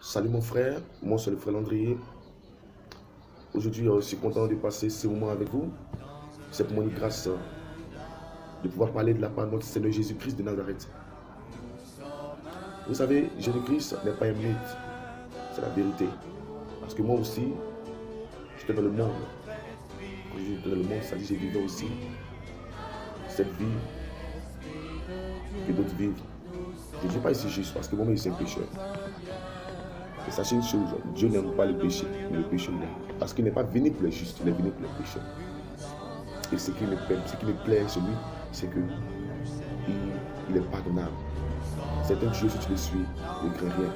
Salut mon frère, moi c'est le frère Landry. Aujourd'hui, je suis content de passer ce moment avec vous. C'est pour moi une grâce de pouvoir parler de la part de notre Seigneur Jésus-Christ de Nazareth. Vous savez, Jésus-Christ n'est pas un mythe, c'est la vérité. Parce que moi aussi, j'étais dans le monde. Quand j'étais dans le monde, ça dit que j'ai vécu aussi cette vie que d'autres vivent. Je ne dis pas ici juste parce que moi-même, je suis un pécheur. Et sachez une chose, Dieu n'aime pas le péché, mais le péché l'aime. Parce qu'il n'est pas venu pour les justes, il est venu pour les pécheurs. Et ce qui me plaît chez lui, c'est qu'il est pardonnable. Certaines choses, si tu les suis, ne crains rien.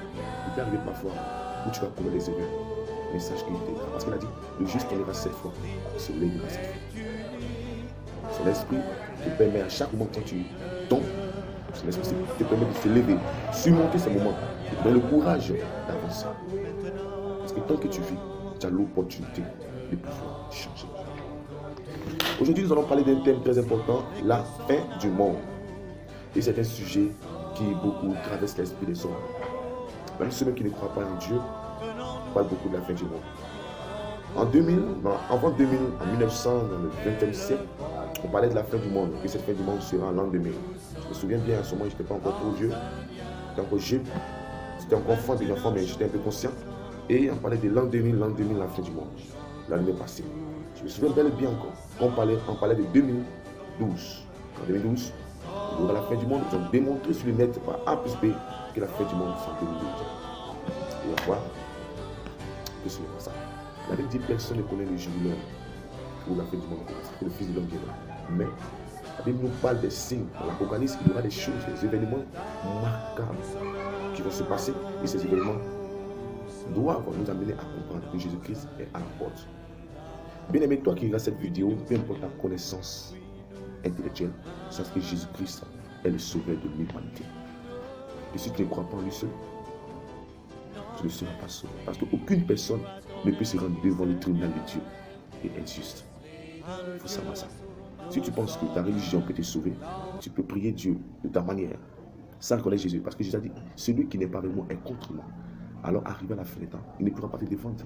Il peut arriver parfois où tu vas commettre des erreurs. Mais sache qu'il est grave. Parce qu'il a dit, le juste tombera 7 fois, se lèvera 7 fois. Son esprit te permet à chaque moment quand tu tombes, son esprit te permet de se lever, surmonter ces moments, et te donner le courage d'avancer. Parce que tant que tu vis, tu as l'opportunité de pouvoir changer. Aujourd'hui, nous allons parler d'un thème très important, la fin du monde. Et c'est un sujet qui beaucoup traverse l'esprit des hommes. Même ceux qui ne croient pas en Dieu parlent beaucoup de la fin du monde. Avant 2000, en 1900, dans le 20e siècle, on parlait de la fin du monde, que cette fin du monde sera en l'an 2000. Je me souviens bien, à ce moment, je n'étais pas encore trop vieux, j'étais encore jeune, c'était encore des enfants, mais j'étais un peu conscient. Et on parlait de l'an 2000, la fin du monde, l'année passée. Je me souviens bel et bien encore, on parlait de 2012. En 2012, il y aura la fin du monde. Ils ont démontré sur le net par A plus B que la fin du monde c'est en 2012. Et on voit que ce n'est pas ça. La Bible dit que personne ne connaît le jour de l'homme où la fin du monde commence, que le Fils de l'homme viendra. Mais la Bible nous parle des signes. Dans l'Apocalypse, il y aura des choses, des événements marquables qui vont se passer. Et ces événements doivent nous amener à comprendre que Jésus-Christ est à la porte. Bien aimé, toi qui regardes cette vidéo, peu importe ta connaissance intellectuelle, sache que Jésus-Christ est le sauveur de l'humanité. Et si tu ne crois pas en lui seul, tu ne seras pas sauvé. Parce qu'aucune personne ne peut se rendre devant le tribunal de Dieu et être juste. Il faut savoir ça. Si tu penses que ta religion peut te sauver, tu peux prier Dieu de ta manière, sans reconnaître Jésus. Parce que Jésus a dit, celui qui n'est pas avec moi est contre moi. Alors arrivé à la fin des temps, il ne pourra pas te défendre.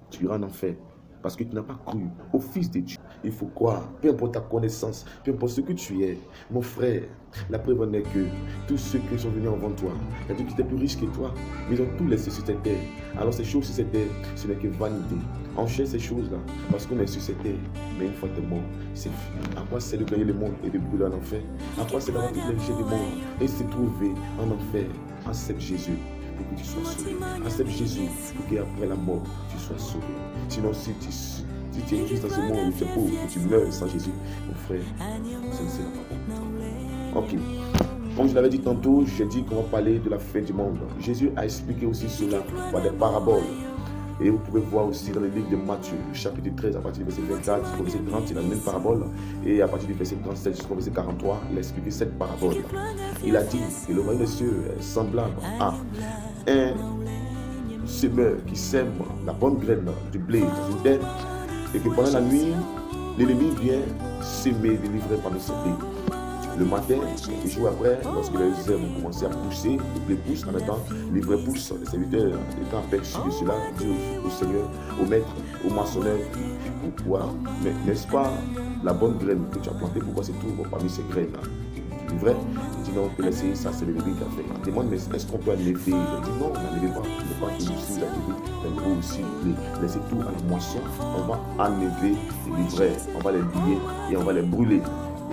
Tu iras en enfer. Parce que tu n'as pas cru au Fils de Dieu. Il faut croire, peu importe ta connaissance, peu importe ce que tu es, mon frère, la preuve en est que tous ceux qui sont venus avant toi, c'est-à-dire qui étaient plus riches que toi, mais ils ont tout laissé sur cette terre. Alors ces choses sur cette terre, ce n'est que vanité. On cherche ces choses-là parce qu'on est sur cette terre, mais une fois que tu es mort, c'est fini. À quoi c'est de gagner le monde et de brûler en enfer? À quoi c'est d'avoir toutes les richesses du monde et se trouver en enfer? Accepte Jésus pour que tu sois sauvé. Accepte Jésus pour qu'après la mort, tu sois sauvé. Sinon, si tu es juste dans ce monde où tu es pauvre et tu meurs sans Jésus, mon frère, ça ne sera pas bon. Ok. Comme je l'avais dit tantôt, j'ai dit qu'on va parler de la fin du monde. Jésus a expliqué aussi cela par des paraboles. Et vous pouvez voir aussi dans le livre de Matthieu, chapitre 13, à partir du verset 24 jusqu'au verset 30, il a la même parabole. Et à partir du verset 37 jusqu'au verset 43, il a expliqué cette parabole. Il a dit que le royaume des cieux est semblable à un semeur qui sème la bonne graine du blé dans une terre, et que pendant la nuit, l'ennemi vient s'aimer délivrer parmi ce blé. Le matin, quelques jours après, lorsque les herbes ont commencé à pousser, le blé pousse, en même temps, les vrais poussent. Les serviteurs étant aperçus de cela, disent au Seigneur, au maître, au maçonneur, pourquoi, mais n'est-ce pas la bonne graine que tu as plantée, pourquoi se trouve parmi ces graines-là? C'est vrai? Il dit non, on peut laisser ça, c'est le bébé qui a fait. Il demande, mais est-ce qu'on peut enlever? Il dit non, on n'enlève pas. Il ne faut pas que vous aussi enlevez aussi le blé. Laissez tout à la moisson. On va enlever les vrais, on va les lier et on va les brûler.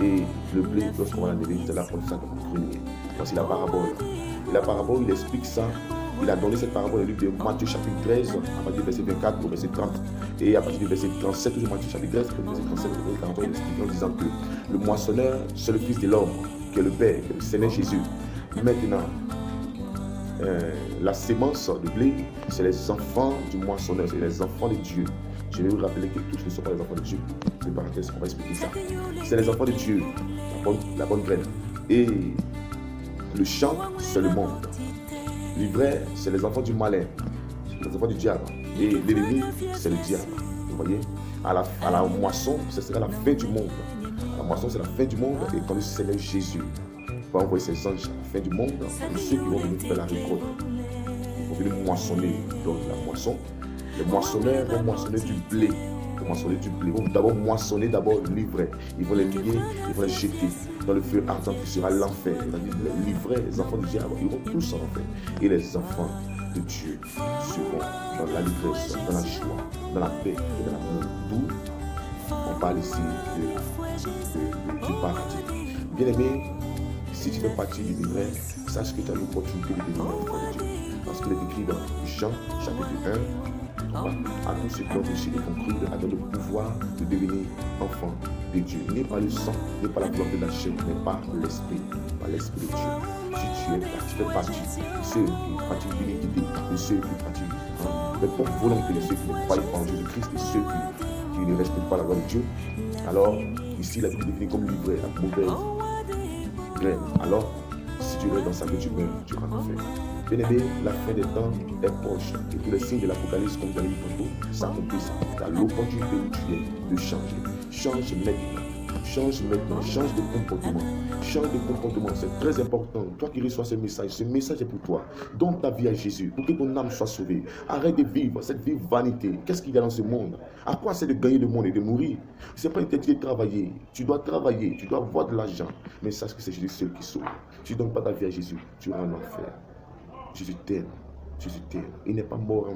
Et le blé, lorsqu'on va l'enlever, vous allez apprendre ça comme un grenier. Voici la parabole. Et la parabole, il explique ça. Il a donné cette parabole dans le livre de Matthieu chapitre 13, à partir du verset 24 au verset 30. Et à partir du verset 37, de Matthieu chapitre 13, au verset 37 au verset 43, il explique en disant que le moissonneur, c'est le Fils de l'homme, qui est le Père, qui est le Seigneur Jésus. Maintenant, la sémence de blé, c'est les enfants du moissonneur, c'est les enfants de Dieu. Je vais vous rappeler que tous ne sont pas les enfants de Dieu. C'est parenthèse, on va expliquer ça. C'est les enfants de Dieu, la bonne graine. Et le champ, c'est le monde. L'ivraie, c'est les enfants du malin, les enfants du diable. Et l'ennemi, c'est le diable. Vous voyez, à la moisson, ce sera la fin du monde. La moisson, c'est la fin du monde. Et quand le Seigneur Jésus va envoyer ses anges à la fin du monde, tous ceux qui vont venir faire la récolte. vont venir moissonner dans la moisson. Les moissonneurs vont moissonner du blé. Ils vont d'abord moissonner, d'abord livrer. Ils vont les lier, ils vont les jeter dans le feu ardent qui sera l'enfer. C'est-à-dire les livrets, les enfants du diable, ils vont tous en enfer. Et les enfants de Dieu seront dans la livresse, dans la joie, dans la paix et dans l'amour. D'où on parle ici du paradis. Bien aimé, si tu fais partie du livret, sache que tu as l'opportunité de devenir un enfant de Dieu. Parce qu'il est écrit dans Jean, chapitre 1, à tous ceux qui ont reçu et conclu, à donner le pouvoir de devenir enfant de Dieu. N'est pas le sang, n'est pas la volonté de la chair, mais par l'esprit de Dieu. Si tu fais partie de ceux qui pratiquent l'iniquité, de ceux qui pratiquent la bonne volonté, de ceux qui ne croient pas en Jésus-Christ, de ceux qui ne respectent pas la loi de Dieu, alors ici la Bible définit comme livré, la mauvaise graine. Alors, si tu es dans sa vie, tu meurs, tu vas en enfer. Bien aimé, la fin des temps est proche. Et tous les signes de l'Apocalypse, comme vous allez dire tantôt, s'accomplissent. Tu as l'opportunité où tu es de changer. Change maintenant. Change maintenant. Change de comportement. Change de comportement. C'est très important. Toi qui reçois ce message est pour toi. Donne ta vie à Jésus pour que ton âme soit sauvée. Arrête de vivre cette vie vanité. Qu'est-ce qu'il y a dans ce monde? À quoi c'est de gagner le monde et de mourir? Ce n'est pas interdit de travailler. Tu dois travailler. Tu dois avoir de l'argent. Mais sache que c'est Jésus seul qui sauve. Tu ne donnes pas ta vie à Jésus. Tu vas en enfer. Jésus t'aime. Il n'est pas mort en